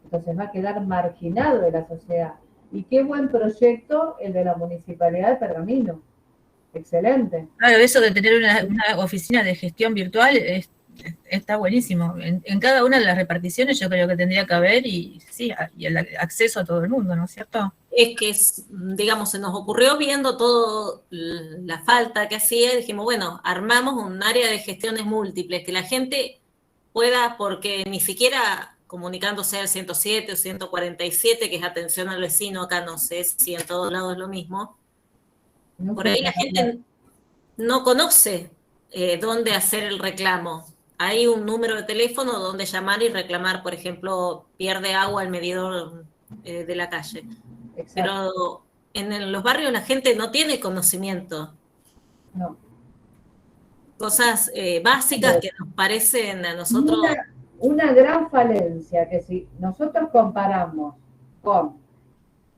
Entonces va a quedar marginado de la sociedad. Y qué buen proyecto el de la Municipalidad de Pergamino. Excelente. Claro, eso de tener una oficina de gestión virtual está buenísimo. En cada una de las reparticiones yo creo que tendría que haber y el acceso a todo el mundo, ¿no es cierto? Es que, digamos, se nos ocurrió viendo todo la falta que hacía, y dijimos, bueno, armamos un área de gestiones múltiples, que la gente pueda, porque ni siquiera comunicándose al 107 o 147, que es atención al vecino, acá no sé si en todos lados es lo mismo, por ahí la gente no conoce dónde hacer el reclamo. Hay un número de teléfono donde llamar y reclamar, por ejemplo, pierde agua el medidor de la calle. Exacto. Pero en los barrios la gente no tiene conocimiento. No. Cosas básicas que nos parecen a nosotros... Una gran falencia que si nosotros comparamos con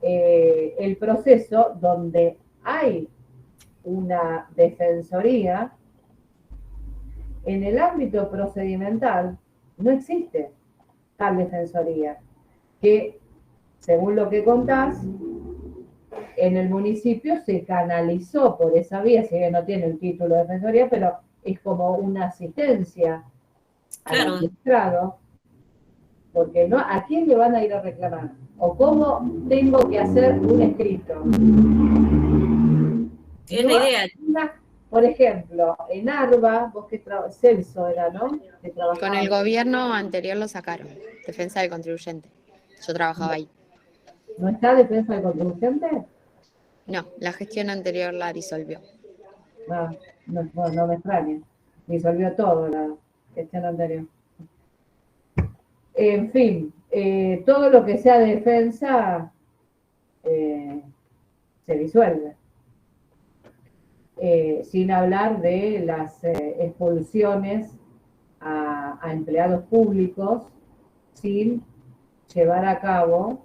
el proceso donde hay una defensoría, en el ámbito procedimental no existe tal defensoría, que según lo que contás, en el municipio se canalizó por esa vía, si bien no tiene el título de defensoría, pero es como una asistencia al magistrado, porque no, ¿a quién le van a ir a reclamar? ¿O cómo tengo que hacer un escrito? Es la idea. Por ejemplo, en Arba, vos que Celso era, ¿no? Con el gobierno anterior lo sacaron, Defensa del Contribuyente. Yo trabajaba ahí. ¿No está Defensa del Contribuyente? No, la gestión anterior la disolvió. No me extraña. Disolvió todo la gestión anterior. En fin, todo lo que sea defensa se disuelve. Sin hablar de las expulsiones a empleados públicos sin llevar a cabo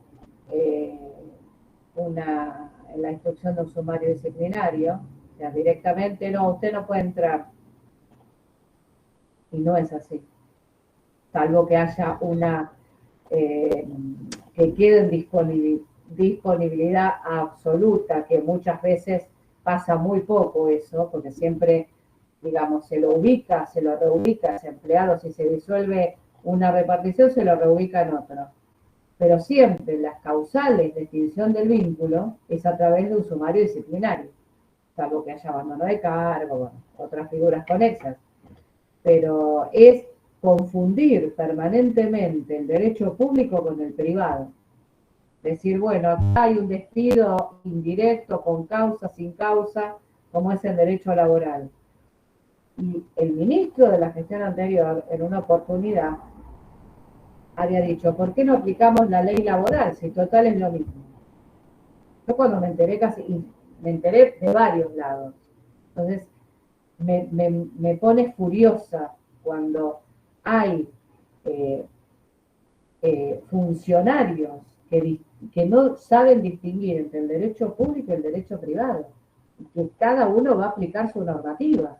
la instrucción de un sumario disciplinario. O sea, directamente, no, usted no puede entrar. Y no es así. Salvo que haya que quede en disponibilidad absoluta, que muchas veces pasa muy poco eso, porque siempre, digamos, se lo reubica a ese empleado, si se disuelve una repartición, se lo reubica en otro. Pero siempre las causales de extinción del vínculo es a través de un sumario disciplinario, salvo que haya abandono de cargo, bueno, otras figuras conexas. Pero es confundir permanentemente el derecho público con el privado. Decir, bueno, acá hay un despido indirecto, con causa, sin causa, como es el derecho laboral. Y el ministro de la gestión anterior, en una oportunidad, había dicho, ¿por qué no aplicamos la ley laboral? Si total es lo mismo. Yo cuando me enteré me enteré de varios lados. Entonces, me pone furiosa cuando hay funcionarios que no saben distinguir entre el derecho público y el derecho privado, y que cada uno va a aplicar su normativa.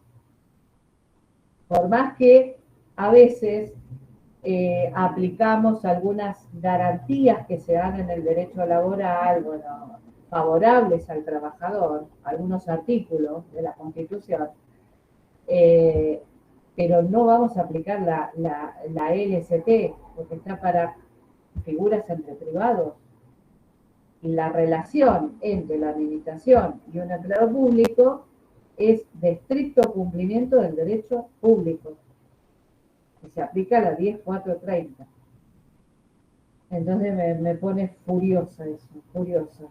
Por más que a veces aplicamos algunas garantías que se dan en el derecho laboral, bueno, favorables al trabajador, algunos artículos de la Constitución, pero no vamos a aplicar la LST, porque está para figuras entre privados. Y la relación entre la administración y un empleado público es de estricto cumplimiento del derecho público, que se aplica la 10.430. Entonces me pone furiosa eso, furiosa.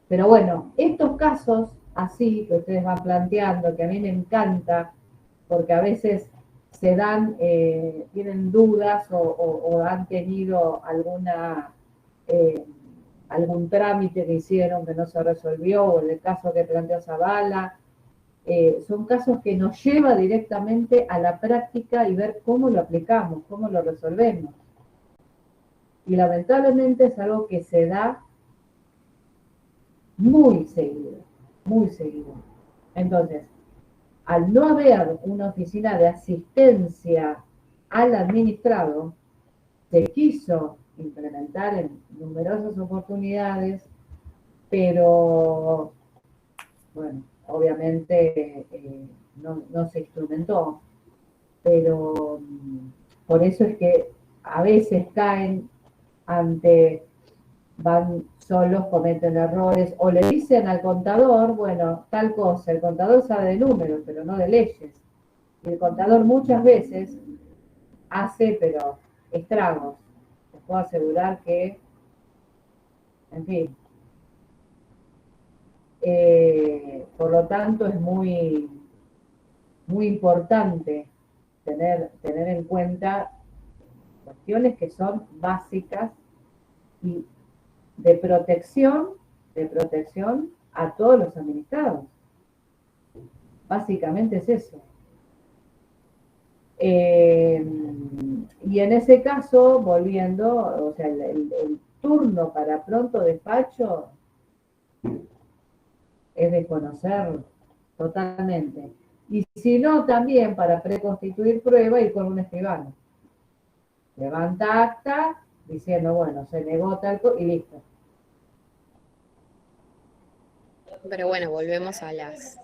Pero bueno, estos casos así que ustedes van planteando, que a mí me encanta, porque a veces se dan, tienen dudas o han tenido algún trámite que hicieron que no se resolvió, o en el caso que planteó Zavala, son casos que nos lleva directamente a la práctica y ver cómo lo aplicamos, cómo lo resolvemos. Y lamentablemente es algo que se da muy seguido, muy seguido. Entonces, al no haber una oficina de asistencia al administrado, se quiso implementar en numerosas oportunidades, pero bueno, obviamente no se instrumentó, pero por eso es que a veces caen van solos, cometen errores, o le dicen al contador, bueno, tal cosa, el contador sabe de números, pero no de leyes. Y el contador muchas veces hace, pero estragos. Les puedo asegurar que, en fin, por lo tanto es muy, muy importante tener en cuenta cuestiones que son básicas y de protección a todos los administrados. Básicamente es eso. Y en ese caso, volviendo, o sea, el turno para pronto despacho es desconocer totalmente. Y si no, también para preconstituir prueba ir con un escribano. Levanta acta diciendo, bueno, se negó tal cosa y listo. Pero bueno, volvemos a las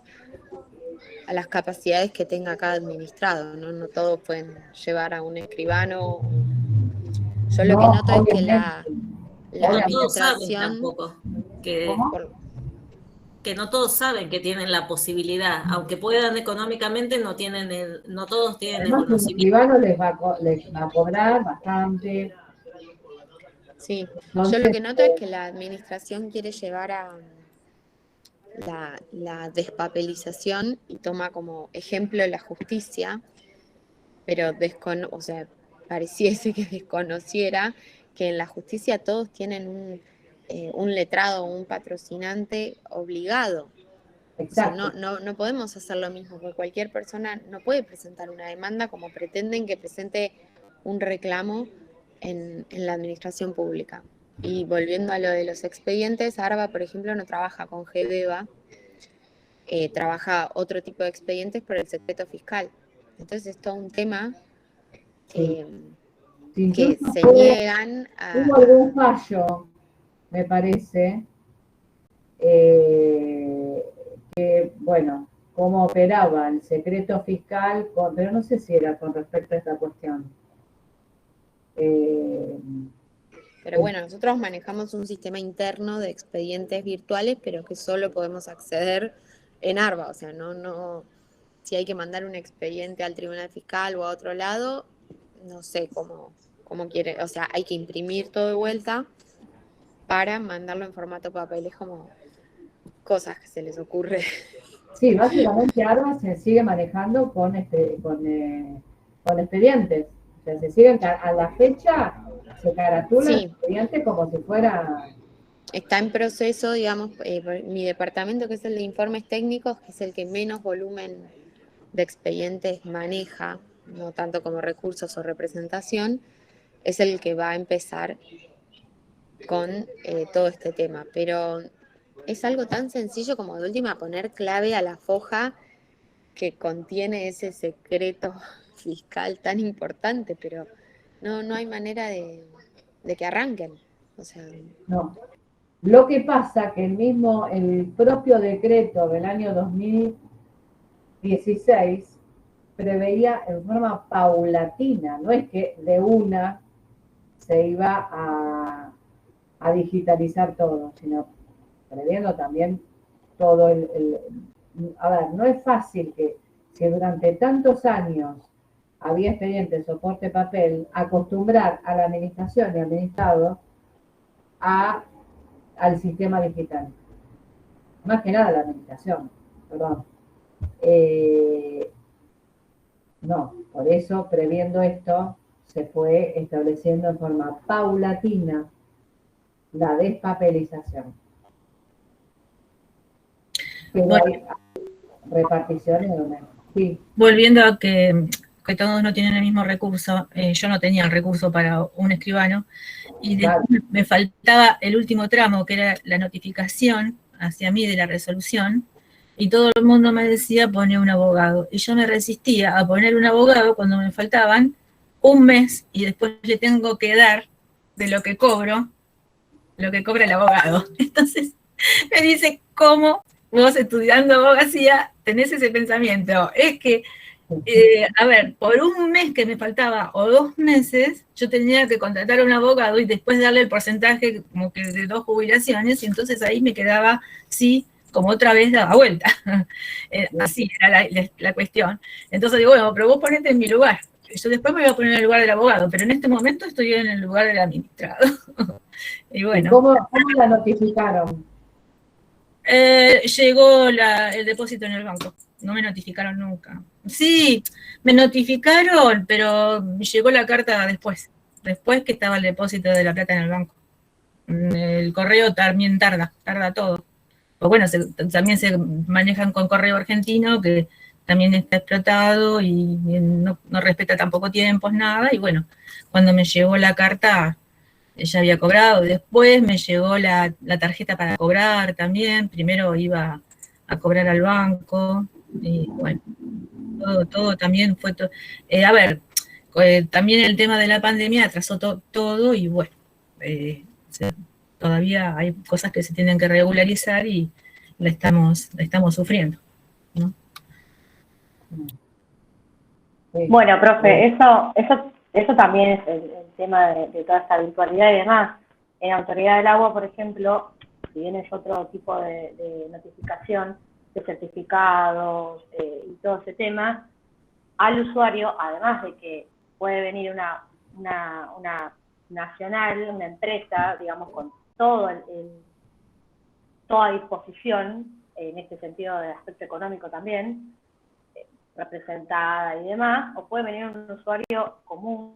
capacidades que tenga cada administrado, ¿no? No todos pueden llevar a un escribano. Yo lo que noto es que la No todos saben administración... tampoco que no todos saben que tienen la posibilidad, aunque puedan económicamente, no todos tienen el Además, un conocimiento. escribano les va a cobrar bastante. Sí, Entonces, yo lo que noto es que la administración quiere llevar a la despapelización y toma como ejemplo la justicia, pero o sea, pareciese que desconociera que en la justicia todos tienen un letrado o un patrocinante obligado. exacto. O sea, no podemos hacer lo mismo, porque cualquier persona no puede presentar una demanda como pretenden que presente un reclamo en la administración pública. Y volviendo a lo de los expedientes, ARBA, por ejemplo, no trabaja con GBEVA, trabaja otro tipo de expedientes por el secreto fiscal. Entonces es todo un tema que se niegan a... Hubo algún fallo, me parece, que, bueno, cómo operaba el secreto fiscal, pero no sé si era con respecto a esta cuestión. Pero bueno, nosotros manejamos un sistema interno de expedientes virtuales, pero que solo podemos acceder en ARBA. O sea, no, si hay que mandar un expediente al tribunal fiscal o a otro lado, no sé cómo quiere. O sea, hay que imprimir todo de vuelta para mandarlo en formato papel. Es como cosas que se les ocurre. Sí, básicamente ARBA se sigue manejando con expedientes. O sea, se siguen a la fecha, se caratula el expediente como si fuera... Está en proceso, digamos, mi departamento, que es el de informes técnicos, que es el que menos volumen de expedientes maneja, no tanto como recursos o representación, es el que va a empezar con todo este tema. Pero es algo tan sencillo como de última poner clave a la foja que contiene ese secreto fiscal tan importante, pero no hay manera de que arranquen. O sea, No. Lo que pasa que el propio decreto del año 2016 preveía en forma paulatina, no es que de una se iba a digitalizar todo, sino previendo también todo a ver, no es fácil que si durante tantos años había expediente, soporte, papel, acostumbrar a la administración y administrado al sistema digital. Más que nada la administración, perdón. No, por eso, previendo esto, se fue estableciendo en forma paulatina la despapelización. Pero Bueno, hay reparticiones. Sí. volviendo a que todos no tienen el mismo recurso, yo no tenía el recurso para un escribano, y después me faltaba el último tramo, que era la notificación hacia mí de la resolución, y todo el mundo me decía poner un abogado, y yo me resistía a poner un abogado cuando me faltaban un mes, y después le tengo que dar de lo que cobra el abogado. Entonces me dice, ¿cómo vos estudiando abogacía tenés ese pensamiento? Es que a ver, por un mes que me faltaba o 2 meses, yo tenía que contratar a un abogado y después darle el porcentaje como que de 2 jubilaciones, y entonces ahí me quedaba, sí, como otra vez daba vuelta. Así era la cuestión. Entonces digo, bueno, pero vos ponete en mi lugar. Yo después me voy a poner en el lugar del abogado, pero en este momento estoy en el lugar del administrado. Y bueno. ¿Cómo la notificaron? Llegó el depósito en el banco. No me notificaron nunca. Sí, me notificaron, pero llegó la carta después que estaba el depósito de la plata en el banco. El correo también tarda todo. Pues bueno, también se manejan con correo argentino, que también está explotado y no respeta tampoco tiempos, nada. Y bueno, cuando me llegó la carta, ya había cobrado. Después me llegó la tarjeta para cobrar también. Primero iba a cobrar al banco. Y bueno, todo también fue todo. A ver, también el tema de la pandemia atrasó todo y bueno, todavía hay cosas que se tienen que regularizar y la estamos sufriendo, ¿no? Bueno, profe, eso también es el tema de toda esta virtualidad y demás. En Autoridad del Agua, por ejemplo, si bien es otro tipo de notificación, de certificados y todo ese tema, al usuario, además de que puede venir una nacional, una empresa, digamos, con toda disposición, en este sentido de aspecto económico también, representada y demás, o puede venir un usuario común,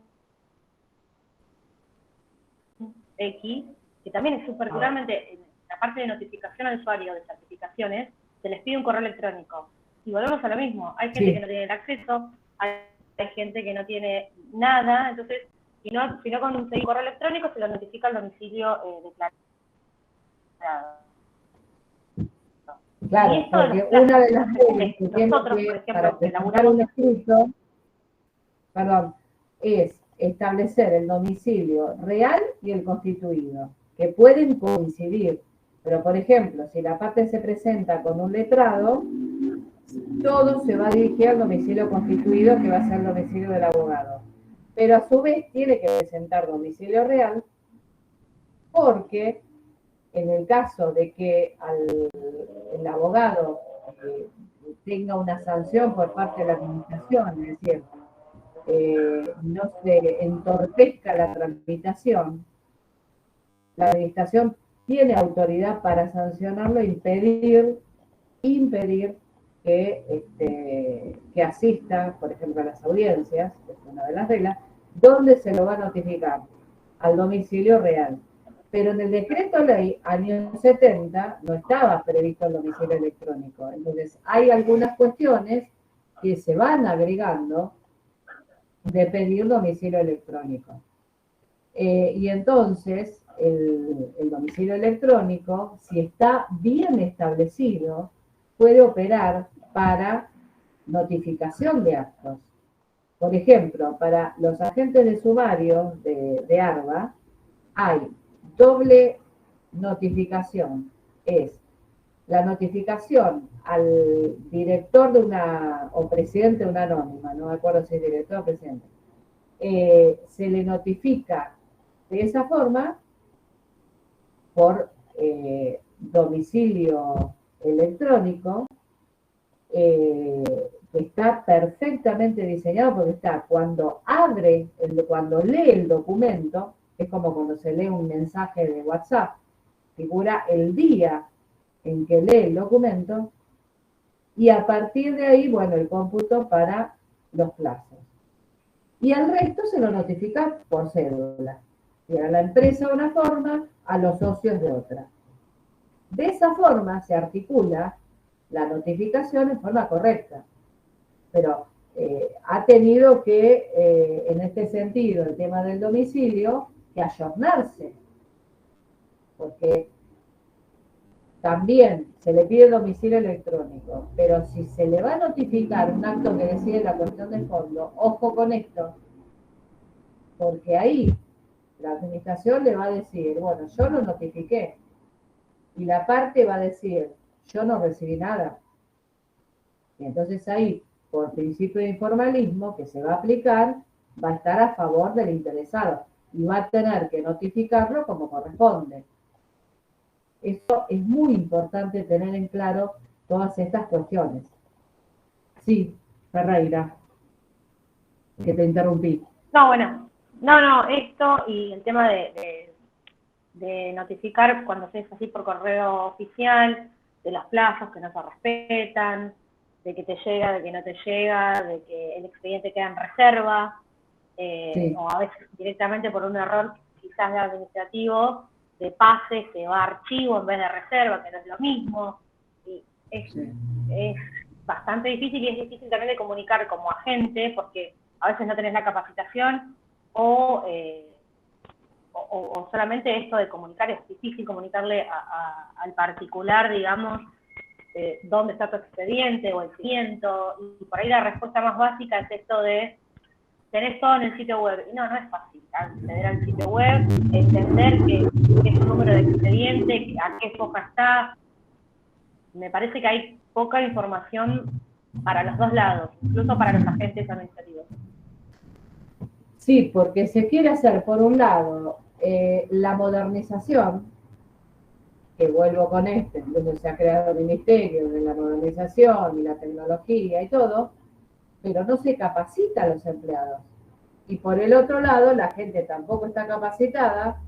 X, que también es particularmente en la parte de notificación al usuario de certificaciones, se les pide un correo electrónico. Y volvemos a lo mismo, hay gente que no tiene el acceso, hay gente que no tiene nada, entonces, si no con un correo electrónico se lo notifica al domicilio declarado. Claro, porque una de las leyes que tiene que, para presentar un escrito, es establecer el domicilio real y el constituido, que pueden coincidir. Pero, por ejemplo, si la parte se presenta con un letrado, todo se va a dirigir al domicilio constituido, que va a ser el domicilio del abogado. Pero a su vez tiene que presentar domicilio real, porque en el caso de que el abogado tenga una sanción por parte de la administración, es decir, no se entorpezca la tramitación, la administración tiene autoridad para sancionarlo e impedir que asista, por ejemplo, a las audiencias, que es una de las reglas, donde se lo va a notificar al domicilio real. Pero en el decreto ley año 70 no estaba previsto el domicilio electrónico. Entonces, hay algunas cuestiones que se van agregando de pedir domicilio electrónico. Y entonces, el domicilio electrónico, si está bien establecido, puede operar para notificación de actos. Por ejemplo, para los agentes de sumario de ARBA hay doble notificación. Es la notificación al director de una, o presidente de una anónima, no me acuerdo si es director o presidente, se le notifica de esa forma por domicilio electrónico, que está perfectamente diseñado porque está cuando cuando lee el documento, es como cuando se lee un mensaje de WhatsApp, figura el día en que lee el documento y a partir de ahí, bueno, el cómputo para los plazos. Y al resto se lo notifica por cédula. Y a la empresa de una forma, a los socios de otra. De esa forma se articula la notificación en forma correcta. Pero ha tenido que, en este sentido, el tema del domicilio, que ayornarse. Porque también se le pide domicilio electrónico, pero si se le va a notificar un acto que decide la cuestión de fondo, ojo con esto, porque ahí la administración le va a decir, bueno, yo lo notifiqué, y la parte va a decir, yo no recibí nada. Y entonces ahí, por principio de informalismo que se va a aplicar, va a estar a favor del interesado, y va a tener que notificarlo como corresponde. Esto es muy importante tener en claro todas estas cuestiones. Sí, Ferreira, que te interrumpí. No, bueno, no, esto y el tema de notificar cuando se es así por correo oficial, de los plazos que no se respetan, de que te llega, de que no te llega, de que el expediente queda en reserva, Sí. o a veces directamente por un error quizás de administrativo, de pase se va a archivo en vez de reserva, que no es lo mismo. Y es bastante difícil, y es difícil también de comunicar como agente, porque a veces no tenés la capacitación, o solamente esto de comunicar, es difícil comunicarle al particular, digamos, dónde está tu expediente o el cliente, y por ahí la respuesta más básica es esto de tenés todo en el sitio web. Y no es fácil acceder al sitio web, entender qué es un número de expediente, a qué foja está. Me parece que hay poca información para los dos lados, incluso para los agentes administrativos. Sí, porque se quiere hacer, por un lado, la modernización, que vuelvo con entonces se ha creado el Ministerio de la Modernización y la Tecnología y todo, pero no se capacita a los empleados. Y por el otro lado, la gente tampoco está capacitada,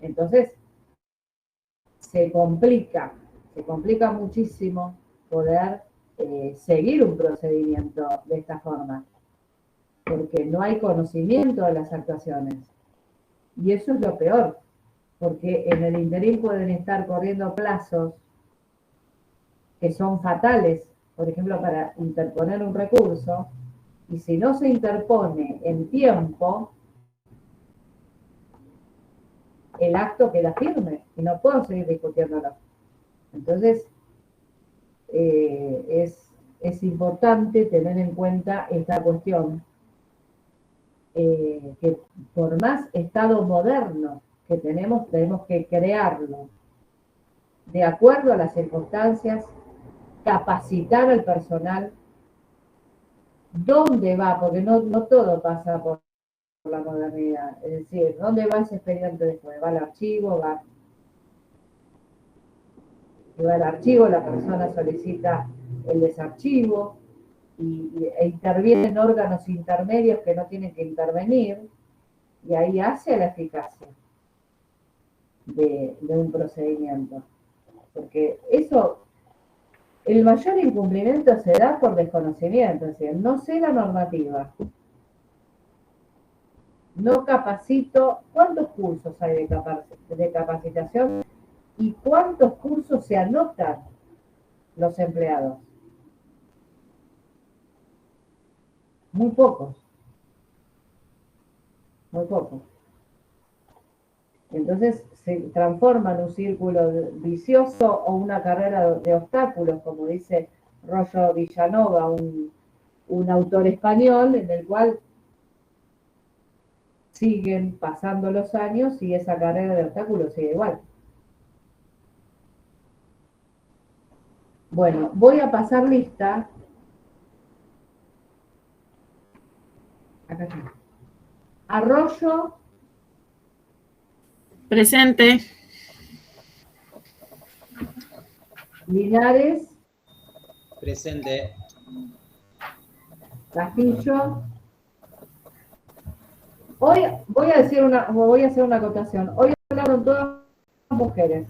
entonces se complica muchísimo poder seguir un procedimiento de esta forma, porque no hay conocimiento de las actuaciones. Y eso es lo peor, porque en el interín pueden estar corriendo plazos que son fatales, por ejemplo, para interponer un recurso, y si no se interpone en tiempo, el acto queda firme y no puedo seguir discutiéndolo. Entonces, es importante tener en cuenta esta cuestión, que por más Estado moderno que tenemos que crearlo de acuerdo a las circunstancias, capacitar al personal. ¿Dónde va? Porque no todo pasa por la modernidad. Es decir, ¿dónde va ese expediente después? ¿Va al archivo? Va al archivo, la persona solicita el desarchivo e intervienen órganos intermedios que no tienen que intervenir, y ahí hace la eficacia de un procedimiento. Porque eso, el mayor incumplimiento se da por desconocimiento, es decir, no sé la normativa, no capacito. ¿Cuántos cursos hay de capacitación y cuántos cursos se anotan los empleados? Muy pocos. Muy pocos. Entonces se transforma en un círculo vicioso o una carrera de obstáculos, como dice Rollo Villanova, un un autor español en el cual siguen pasando los años y esa carrera de obstáculos sigue igual. Bueno, voy a pasar lista. Acá está. Arroyo. Presente. Linares. Presente. Castillo. Hoy voy a hacer una acotación. Hoy hablaron todas mujeres.